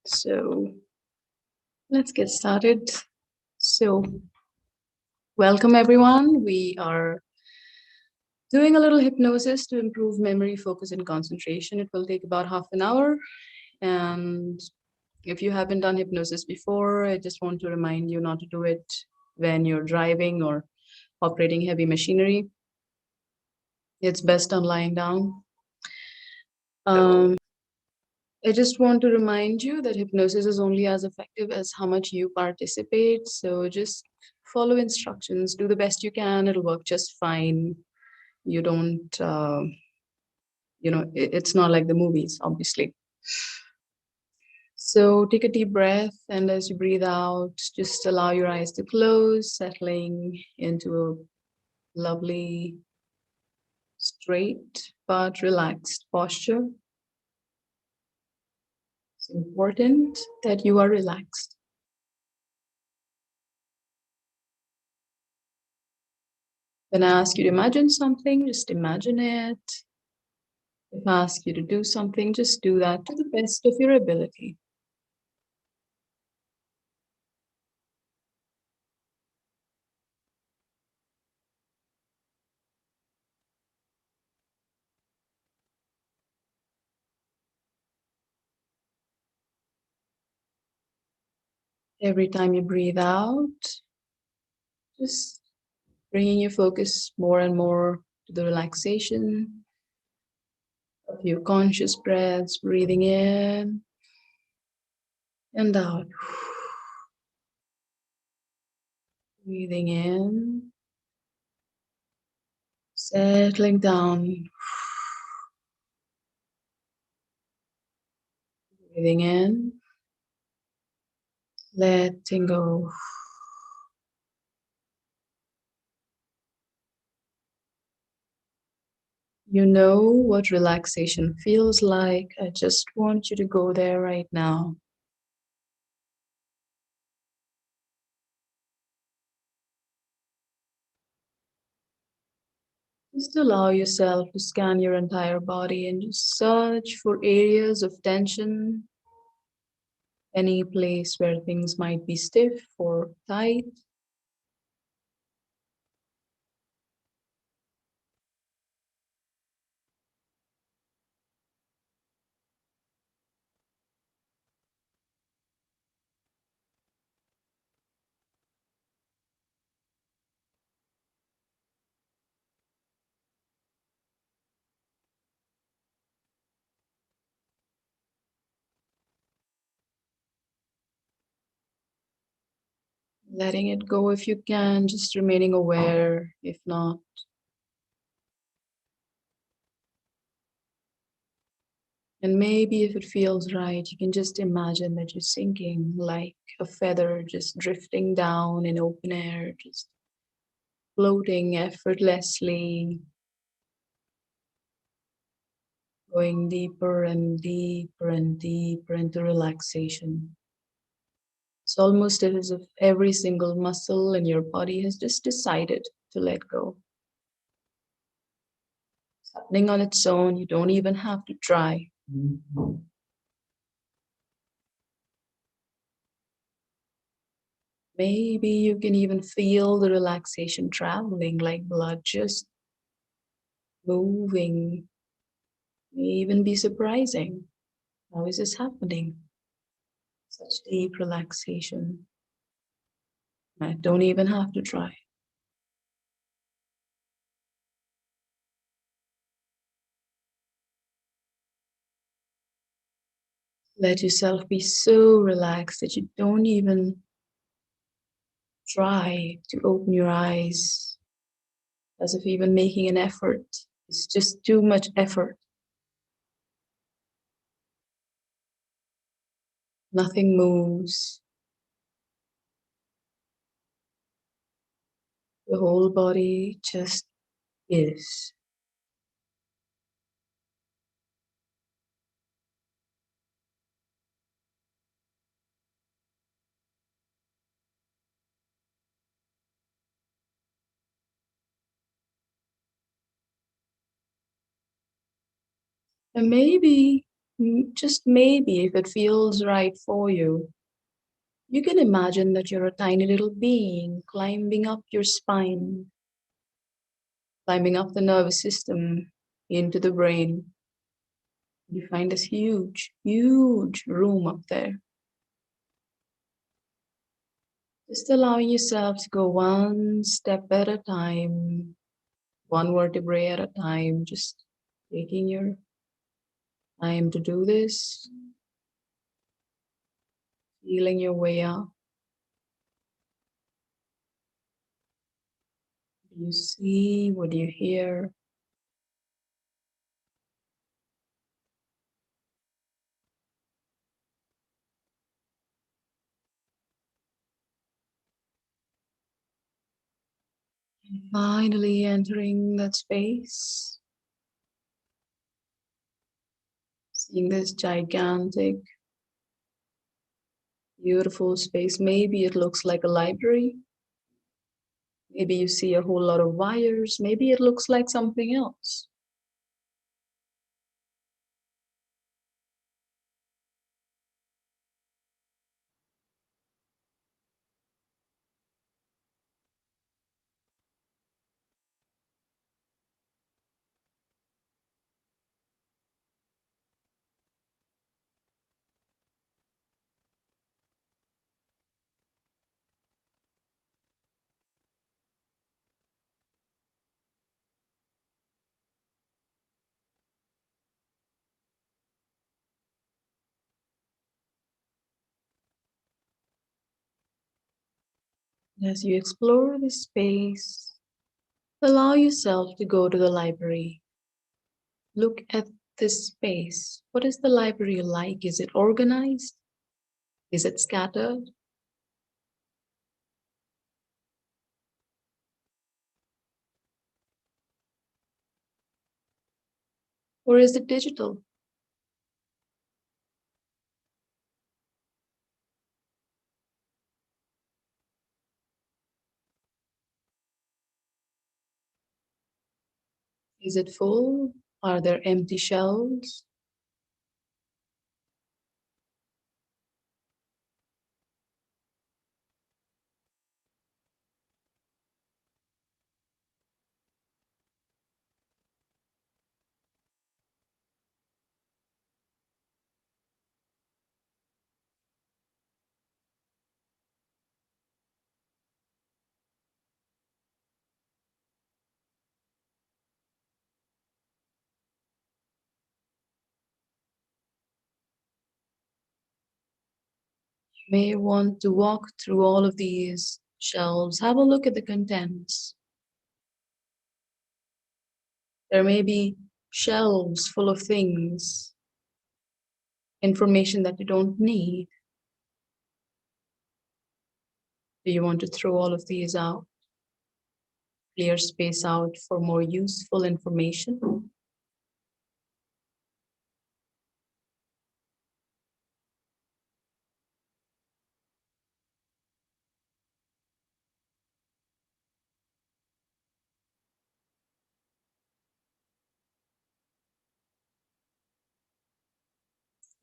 So let's get started. So, welcome everyone. We are doing a little hypnosis to improve memory, focus, and concentration. It will take about half an hour. And if you haven't done hypnosis before, I just want to remind you not to do it when you're driving or operating heavy machinery. It's best on lying down. I just want to remind you that hypnosis is only as effective as how much you participate. So just follow instructions, do the best you can. It'll work just fine. You don't, it's not like the movies, obviously. So take a deep breath, and as you breathe out, just allow your eyes to close, settling into a lovely, straight but relaxed posture. It's important that you are relaxed. When I ask you to imagine something, just imagine it. If I ask you to do something, just do that to the best of your ability. Every time you breathe out, just bringing your focus more and more to the relaxation of your conscious breaths, breathing in and out. Breathing in, settling down. Breathing in, letting go. You know what relaxation feels like. I just want you to go there right now. Just allow yourself to scan your entire body and just search for areas of tension, any place where things might be stiff or tight. Letting it go if you can, just remaining aware if not. And maybe if it feels right, you can just imagine that you're sinking like a feather, just drifting down in open air, just floating effortlessly, going deeper and deeper and deeper into relaxation. It's almost as if every single muscle in your body has just decided to let go. It's happening on its own. You don't even have to try. Maybe you can even feel the relaxation traveling like blood just moving. May even be surprising. How is this happening? Such deep relaxation. I don't even have to try. Let yourself be so relaxed that you don't even try to open your eyes, as if even making an effort is just too much effort. Nothing moves. The whole body just is. And maybe just maybe, if it feels right for you, you can imagine that you're a tiny little being climbing up your spine, climbing up the nervous system into the brain. You find this huge, huge room up there. Just allowing yourself to go one step at a time, one vertebrae at a time, just taking your time to do this, feeling your way up. What do you see? What do you hear? Finally entering that space, seeing this gigantic, beautiful space. Maybe it looks like a library. Maybe you see a whole lot of wires. Maybe it looks like something else. As you explore this space, allow yourself to go to the library. Look at this space. What is the library like? Is it organized? Is it scattered? Or is it digital? Is it full? Are there empty shelves? You may want to walk through all of these shelves. Have a look at the contents. There may be shelves full of things, information that you don't need. Do you want to throw all of these out? Clear space out for more useful information?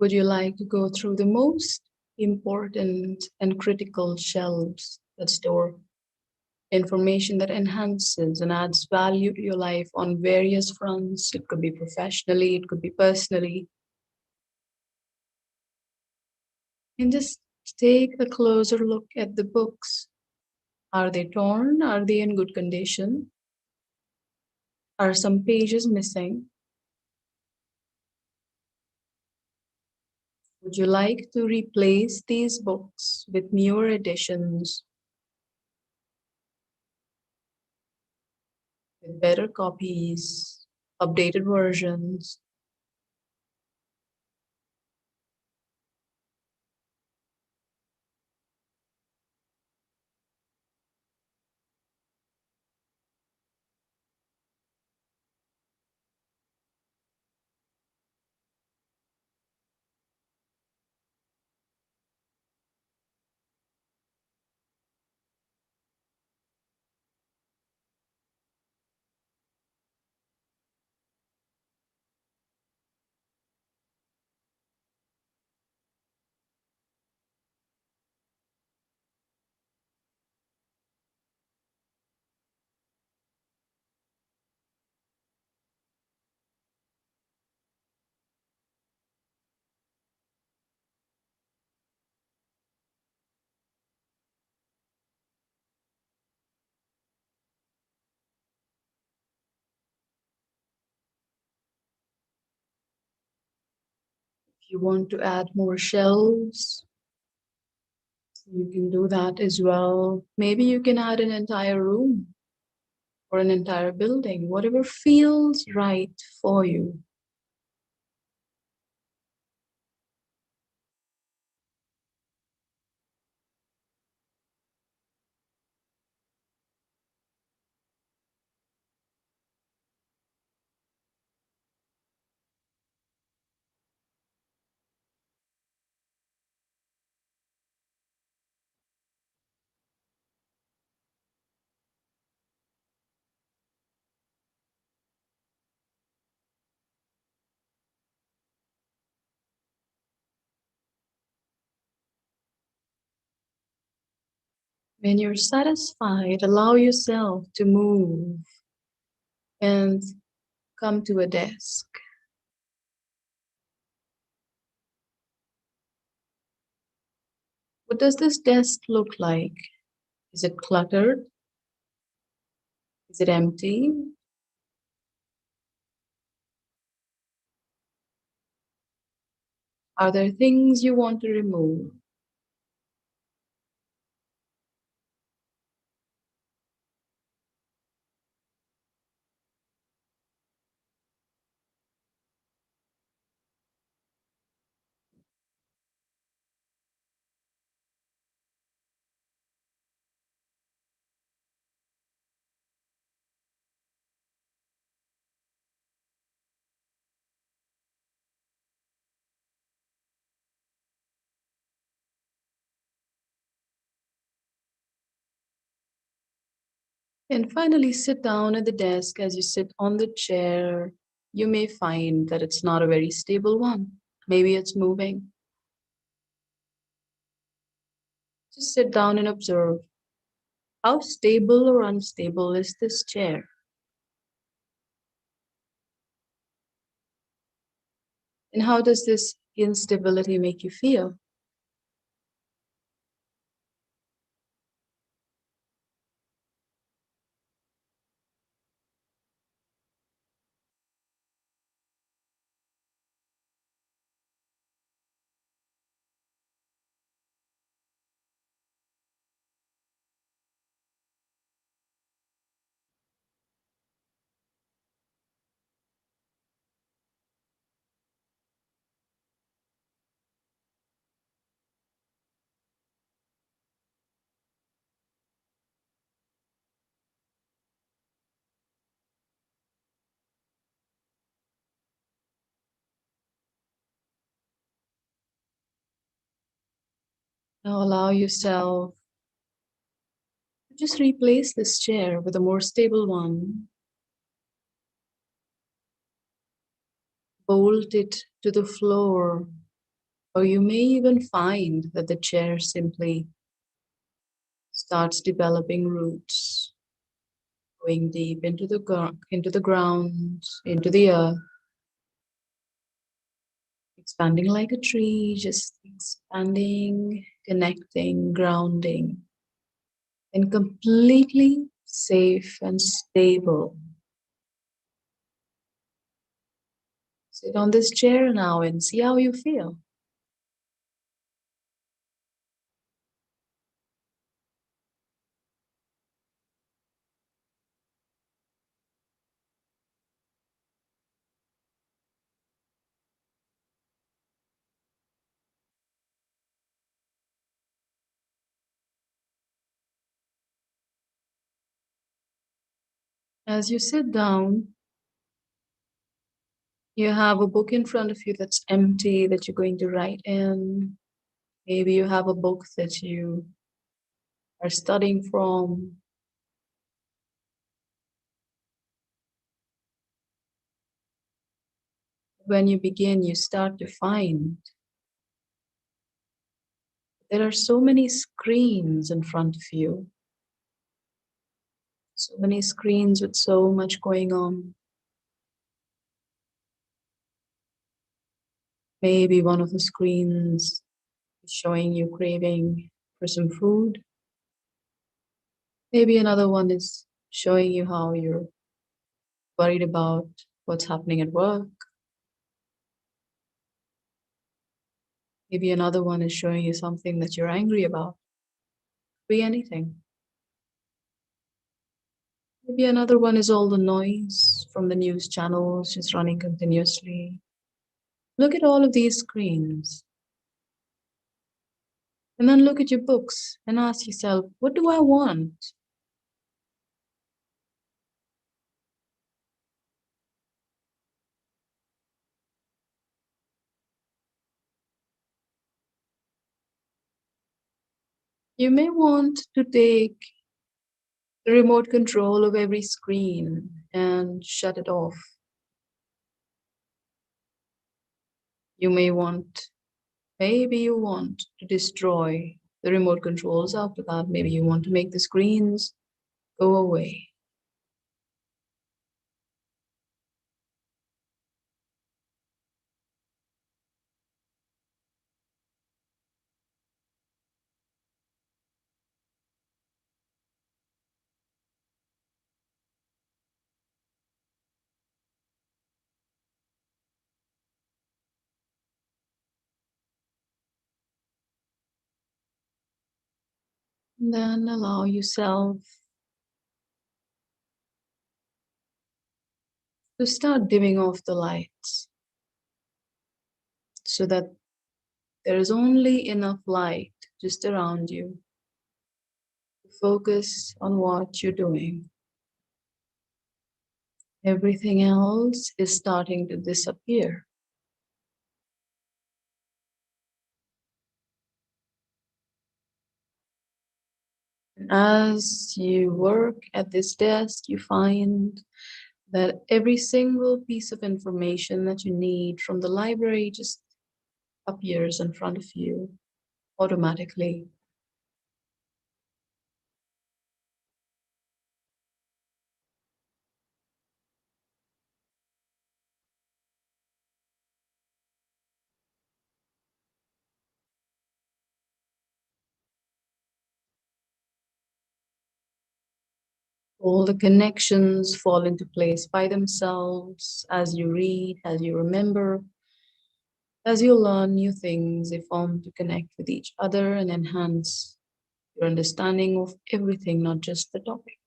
Would you like to go through the most important and critical shelves that store information that enhances and adds value to your life on various fronts? It could be professionally, it could be personally. And just take a closer look at the books. Are they torn? Are they in good condition? Are some pages missing? Would you like to replace these books with newer editions, with better copies, updated versions? If you want to add more shelves, you can do that as well. Maybe you can add an entire room or an entire building, whatever feels right for you. When you're satisfied, allow yourself to move and come to a desk. What does this desk look like? Is it cluttered? Is it empty? Are there things you want to remove? And finally, sit down at the desk. As you sit on the chair, you may find that it's not a very stable one. Maybe it's moving. Just sit down and observe. How stable or unstable is this chair? And how does this instability make you feel? Now allow yourself to just replace this chair with a more stable one. Bolt it to the floor, or you may even find that the chair simply starts developing roots, going deep into into the ground, into the earth, expanding like a tree, just expanding, connecting, grounding, and completely safe and stable. Sit on this chair now and see how you feel. As you sit down, you have a book in front of you that's empty that you're going to write in. Maybe you have a book that you are studying from. When you begin, you start to find there are so many screens in front of you, so many screens with so much going on. Maybe one of the screens is showing you craving for some food. Maybe another one is showing you how you're worried about what's happening at work. Maybe another one is showing you something that you're angry about. Be anything. Maybe another one is all the noise from the news channels just running continuously. Look at all of these screens. And then look at your books and ask yourself, what do I want? You may want to take the remote control of every screen and shut it off. You may want, maybe you want to destroy the remote controls after that. Maybe you want to make the screens go away. And then allow yourself to start dimming off the lights so that there is only enough light just around you to focus on what you're doing. Everything else is starting to disappear. As you work at this desk, you find that every single piece of information that you need from the library just appears in front of you automatically. All the connections fall into place by themselves as you read, as you remember, as you learn new things. They form to connect with each other and enhance your understanding of everything, not just the topic.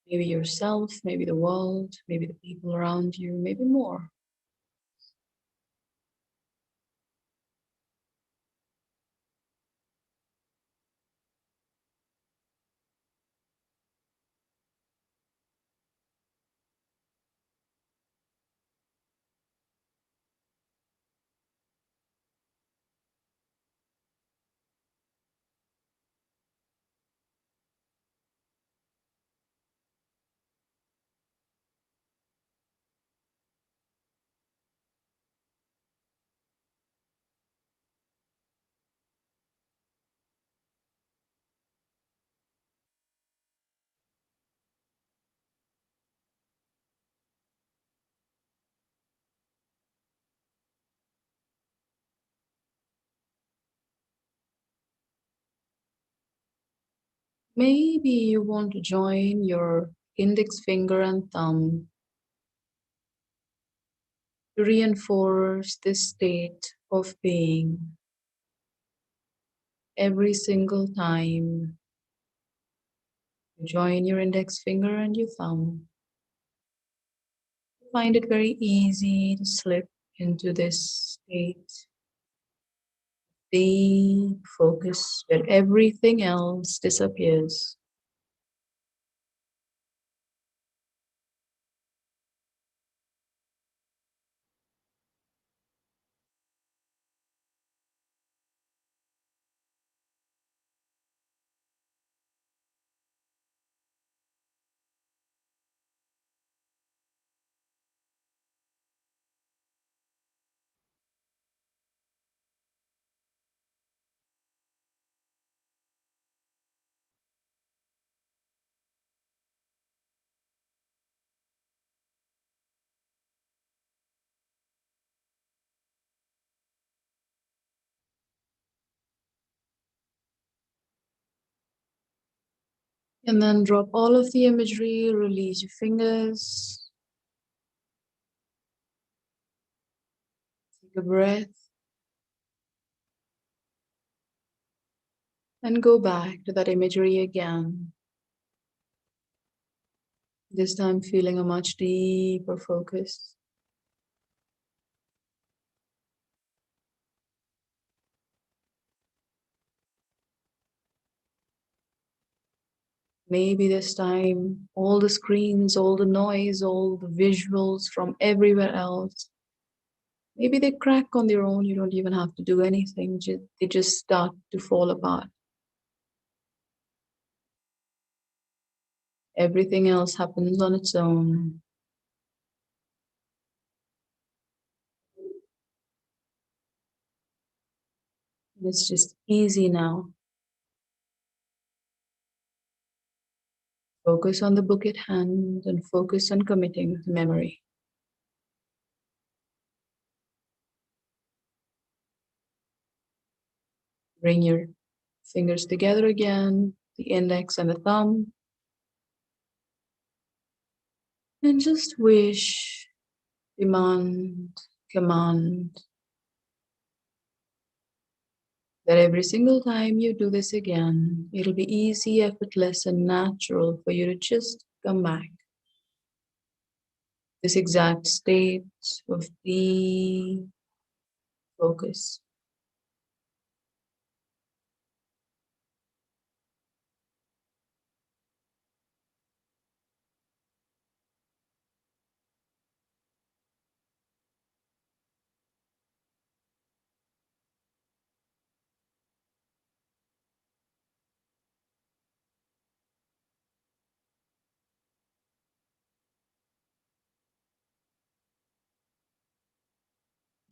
Maybe yourself, maybe the world, maybe the people around you, maybe more. Maybe you want to join your index finger and thumb to reinforce this state of being every single time you join your index finger and your thumb. Find it very easy to slip into this state, deep focus where everything else disappears. And then drop all of the imagery, release your fingers, take a breath. And go back to that imagery again, this time feeling a much deeper focus. Maybe this time, all the screens, all the noise, all the visuals from everywhere else, maybe they crack on their own. You don't even have to do anything. They just start to fall apart. Everything else happens on its own. It's just easy now. Focus on the book at hand and focus on committing to memory. Bring your fingers together again, the index and the thumb, and just wish, demand, command that every single time you do this again, it'll be easy, effortless, and natural for you to just come back. This exact state of deep focus.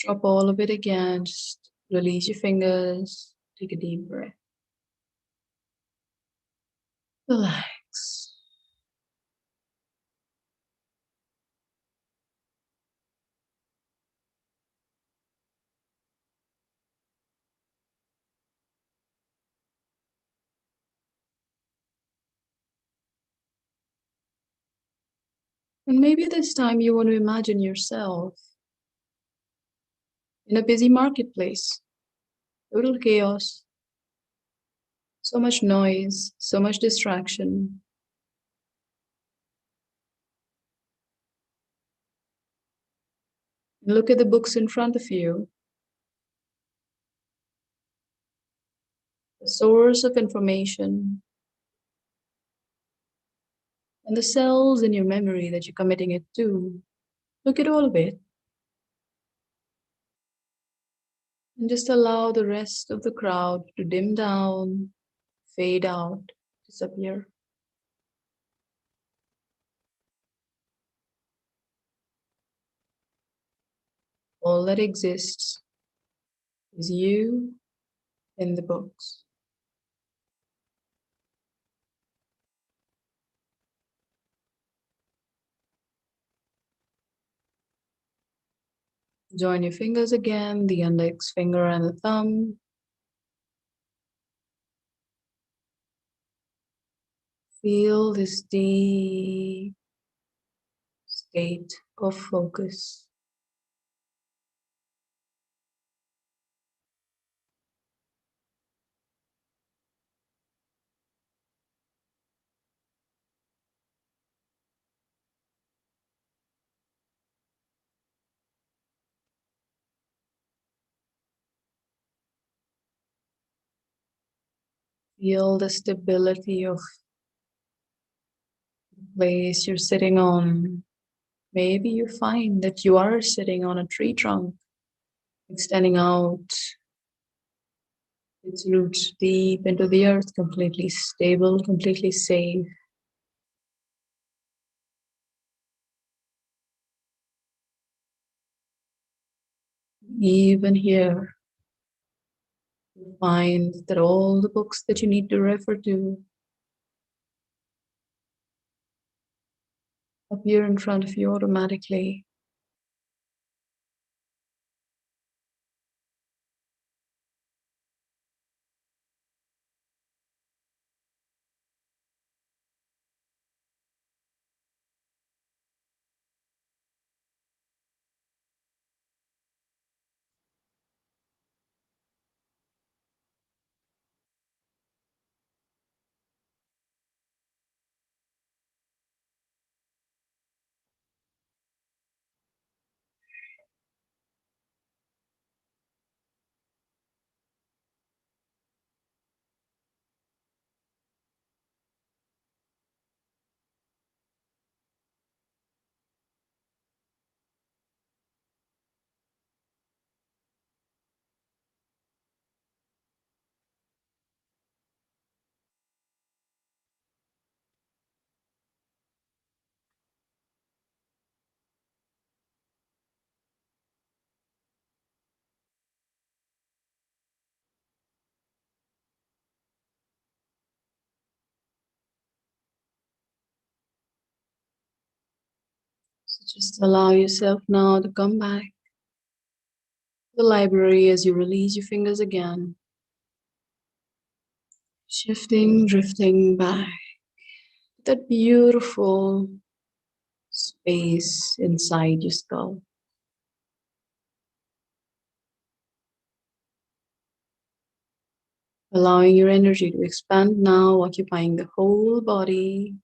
Drop all of it again. Just release your fingers. Take a deep breath. Relax. And maybe this time you want to imagine yourself in a busy marketplace. Total chaos. So much noise. So much distraction. Look at the books in front of you. The source of information and the cells in your memory that you're committing it to. Look at all of it and just allow the rest of the crowd to dim down, fade out, disappear. All that exists is you and the books. Join your fingers again, the index finger and the thumb. Feel this deep state of focus. Feel the stability of the place you're sitting on. Maybe you find that you are sitting on a tree trunk, extending out its roots deep into the earth, completely stable, completely safe. Even here, you find that all the books that you need to refer to appear in front of you automatically. So just allow yourself now to come back to the library as you release your fingers again. Shifting, drifting back. That beautiful space inside your skull. Allowing your energy to expand now, occupying the whole body.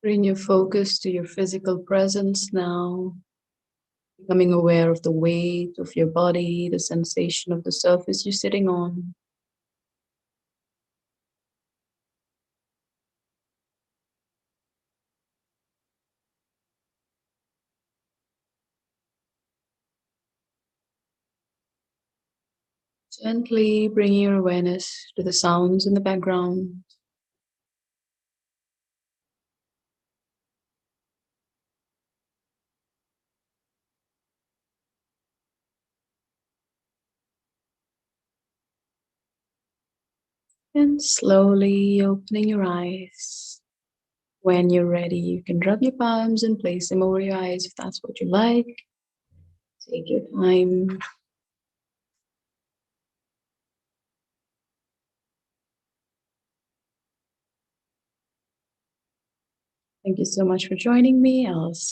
Bring your focus to your physical presence now, becoming aware of the weight of your body, the sensation of the surface you're sitting on. Gently bringing your awareness to the sounds in the background. And slowly opening your eyes. When you're ready, you can rub your palms and place them over your eyes if that's what you like. Take your time. Thank you so much for joining me. I'll